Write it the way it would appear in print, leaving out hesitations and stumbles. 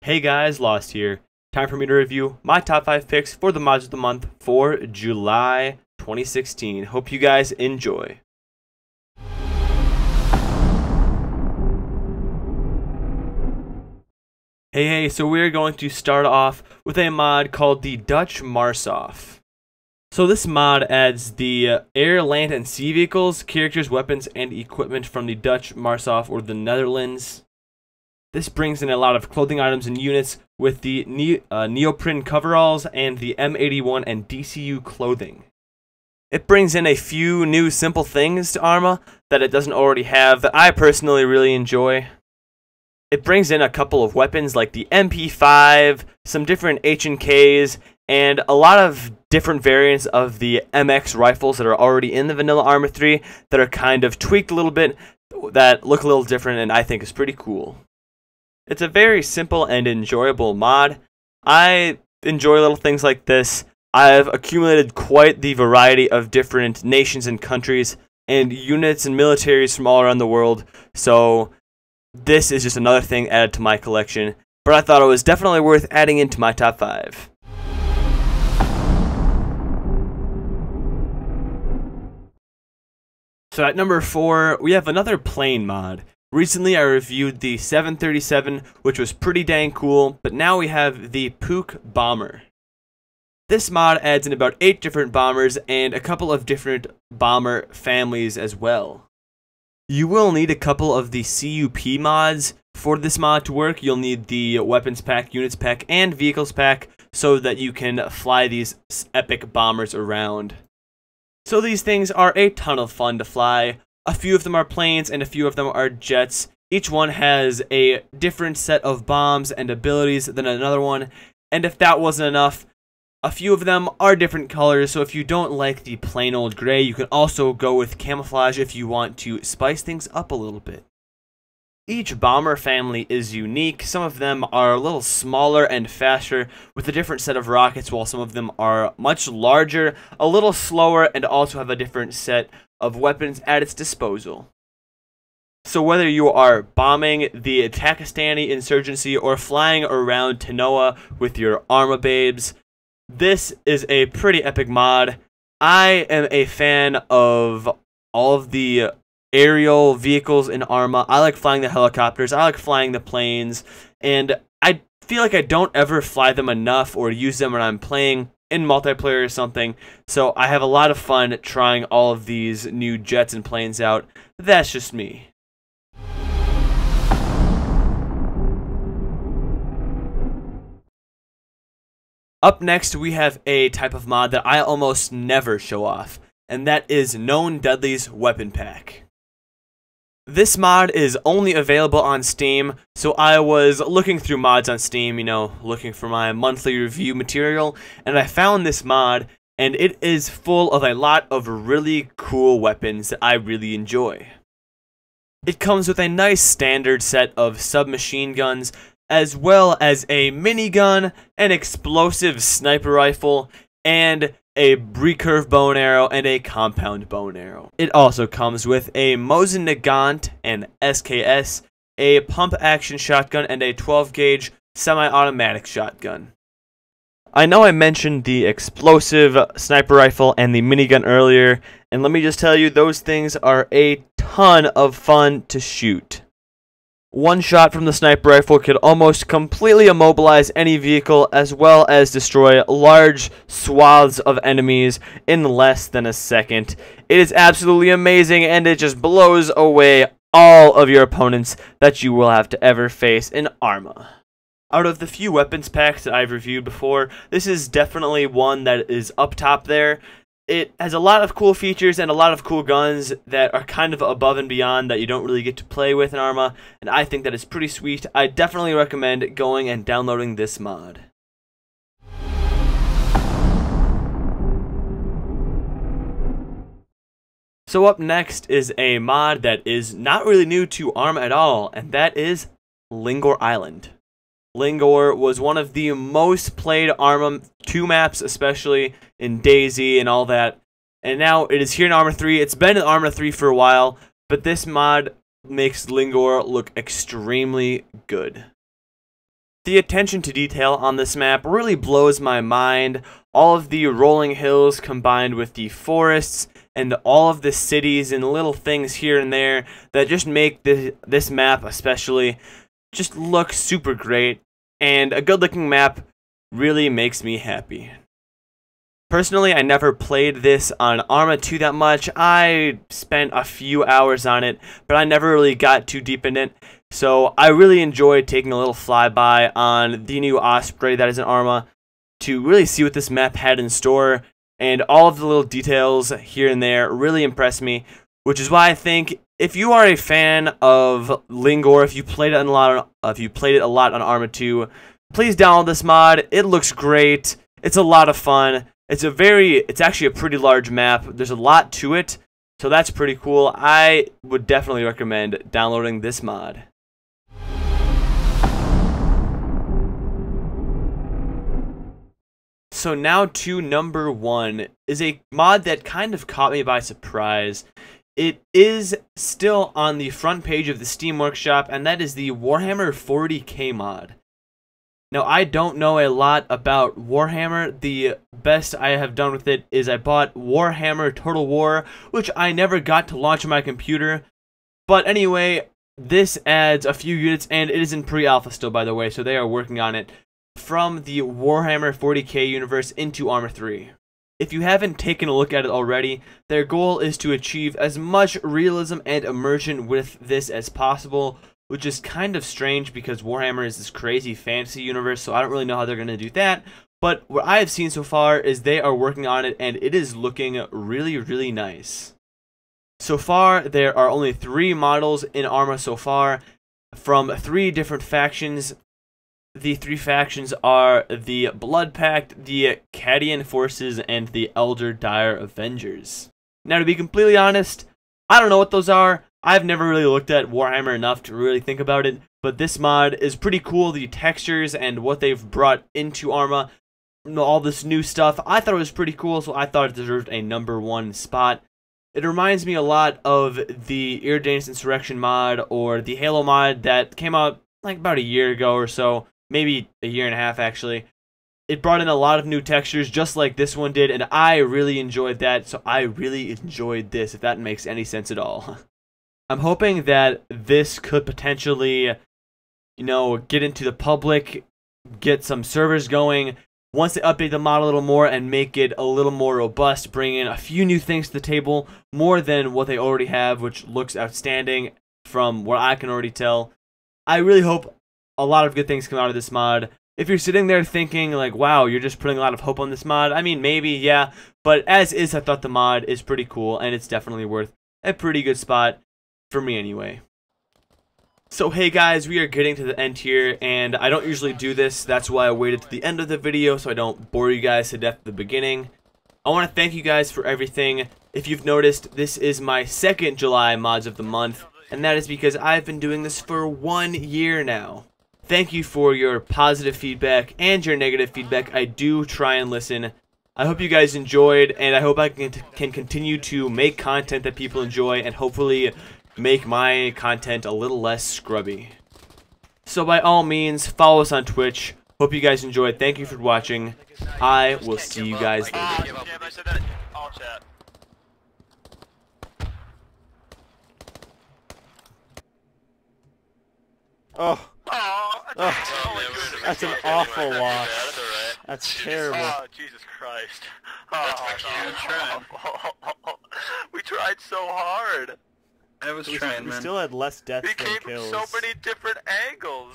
Hey guys, Lost here. Time for me to review my top 5 picks for the mods of the month for July 2016. Hope you guys enjoy. Hey, so we're going to start off with a mod called the Dutch Marsoff. So this mod adds the air, land, and sea vehicles, characters, weapons, and equipment from the Dutch Marsoff or the Netherlands. This brings in a lot of clothing items and units with the neoprene coveralls and the M81 and DCU clothing. It brings in a few new simple things to Arma that it doesn't already have that I personally really enjoy. It brings in a couple of weapons like the MP5, some different H&Ks, and a lot of different variants of the MX rifles that are already in the vanilla Arma 3 that are kind of tweaked a little bit, that look a little different and I think is pretty cool. It's a very simple and enjoyable mod. I enjoy little things like this. I've accumulated quite the variety of different nations and countries and units and militaries from all around the world, so this is just another thing added to my collection, but I thought it was definitely worth adding into my top 5. So at number 4, we have another plane mod. Recently I reviewed the 737, which was pretty dang cool, but now we have the Puch bomber. This mod adds in about 8 different bombers and a couple of different bomber families as well. You will need a couple of the CUP mods for this mod to work. You'll need the weapons pack, units pack, and vehicles pack so that you can fly these epic bombers around. So these things are a ton of fun to fly. A few of them are planes and a few of them are jets. Each one has a different set of bombs and abilities than another one, and if that wasn't enough, a few of them are different colors, so if you don't like the plain old gray, you can also go with camouflage if you want to spice things up a little bit. Each bomber family is unique. Some of them are a little smaller and faster with a different set of rockets, while some of them are much larger, a little slower, and also have a different set of weapons at its disposal. So whether you are bombing the Takistani insurgency or flying around Tanoa with your Arma babes, this is a pretty epic mod. I am a fan of all of the aerial vehicles in Arma. I like flying the helicopters, I like flying the planes, and I feel like I don't ever fly them enough or use them when I'm playing in multiplayer or something, so I have a lot of fun trying all of these new jets and planes out. That's just me. Up next, we have a type of mod that I almost never show off, and that is Knowndeadly's Weapon Pack. This mod is only available on Steam, so I was looking through mods on Steam, looking for my monthly review material, and I found this mod, and it is full of a lot of really cool weapons that I really enjoy. It comes with a nice standard set of submachine guns, as well as a minigun, an explosive sniper rifle, and a recurve bow and arrow, and a compound bow and arrow. It also comes with a Mosin Nagant and SKS, a pump action shotgun, and a 12-gauge semi-automatic shotgun. I know I mentioned the explosive sniper rifle and the minigun earlier, and let me just tell you, those things are a ton of fun to shoot. One shot from the sniper rifle could almost completely immobilize any vehicle, as well as destroy large swaths of enemies in less than a second. It is absolutely amazing, and it just blows away all of your opponents that you will have to ever face in Arma. Out of the few weapons packs that I've reviewed before, this is definitely one that is up top there. It has a lot of cool features and a lot of cool guns that are kind of above and beyond that you don't really get to play with in Arma, and I think that is pretty sweet. I definitely recommend going and downloading this mod. So up next is a mod that is not really new to Arma at all, and that is Lingo Island. Lingor was one of the most played Arma 2 maps, especially in DayZ and all that. And now it is here in Arma 3. It's been in Arma 3 for a while, but this mod makes Lingor look extremely good. The attention to detail on this map really blows my mind. All of the rolling hills combined with the forests and all of the cities and little things here and there that just make this map especially just look super great. And a good looking map really makes me happy. Personally, I never played this on Arma 2 that much. I spent a few hours on it, but I never really got too deep in it. So I really enjoyed taking a little flyby on the new Osprey that is in Arma to really see what this map had in store. And all of the little details here and there really impressed me, which is why I think if you are a fan of Lingor, if you played it a lot on Arma 2, please download this mod. It looks great. It's a lot of fun. It's actually a pretty large map. There's a lot to it, so that's pretty cool. I would definitely recommend downloading this mod. So now to number 1 is a mod that kind of caught me by surprise. It is still on the front page of the Steam Workshop, and that is the Warhammer 40k mod. Now, I don't know a lot about Warhammer. The best I have done with it is I bought Warhammer Total War, which I never got to launch on my computer. But anyway, this adds a few units, and it is in pre-alpha still, by the way, so they are working on it, from the Warhammer 40k universe into Arma 3. If you haven't taken a look at it already, their goal is to achieve as much realism and immersion with this as possible, which is kind of strange because Warhammer is this crazy fantasy universe, so I don't really know how they're going to do that. But what I have seen so far is they are working on it, and it is looking really, really nice. So far, there are only 3 models in Arma so far, from 3 different factions. The 3 factions are the Blood Pact, the Cadian Forces, and the Elder Dire Avengers. Now, to be completely honest, I don't know what those are. I've never really looked at Warhammer enough to really think about it, but this mod is pretty cool. The textures and what they've brought into Arma, all this new stuff, I thought it was pretty cool, so I thought it deserved a number 1 spot. It reminds me a lot of the Irridane's Insurrection mod or the Halo mod that came out like about a year ago or so, maybe a year and a half actually. It brought in a lot of new textures just like this one did, and I really enjoyed that, so I really enjoyed this, if that makes any sense at all. I'm hoping that this could potentially, get into the public, get some servers going. Once they update the mod a little more and make it a little more robust, bring in a few new things to the table, more than what they already have, which looks outstanding from what I can already tell. I really hope a lot of good things come out of this mod. If you're sitting there thinking, like, wow, you're just putting a lot of hope on this mod, I mean, maybe, yeah, but as is, I thought the mod is pretty cool, and it's definitely worth a pretty good spot. For me, anyway. So, hey guys, we are getting to the end here, and I don't usually do this. That's why I waited to the end of the video, so I don't bore you guys to death at the beginning. I want to thank you guys for everything. If you've noticed, this is my 2nd July Mods of the Month, and that is because I've been doing this for 1 year now. Thank you for your positive feedback and your negative feedback. I do try and listen. I hope you guys enjoyed, and I hope I can continue to make content that people enjoy, and hopefully make my content a little less scrubby. So by all means, follow us on Twitch. Hope you guys enjoyed. Thank you for watching. I will see you guys later. Oh, that's an awful loss. That's terrible. Oh, Jesus Christ. We tried so hard. I was trying, man. We still had less deaths than kills. We came from so many different angles.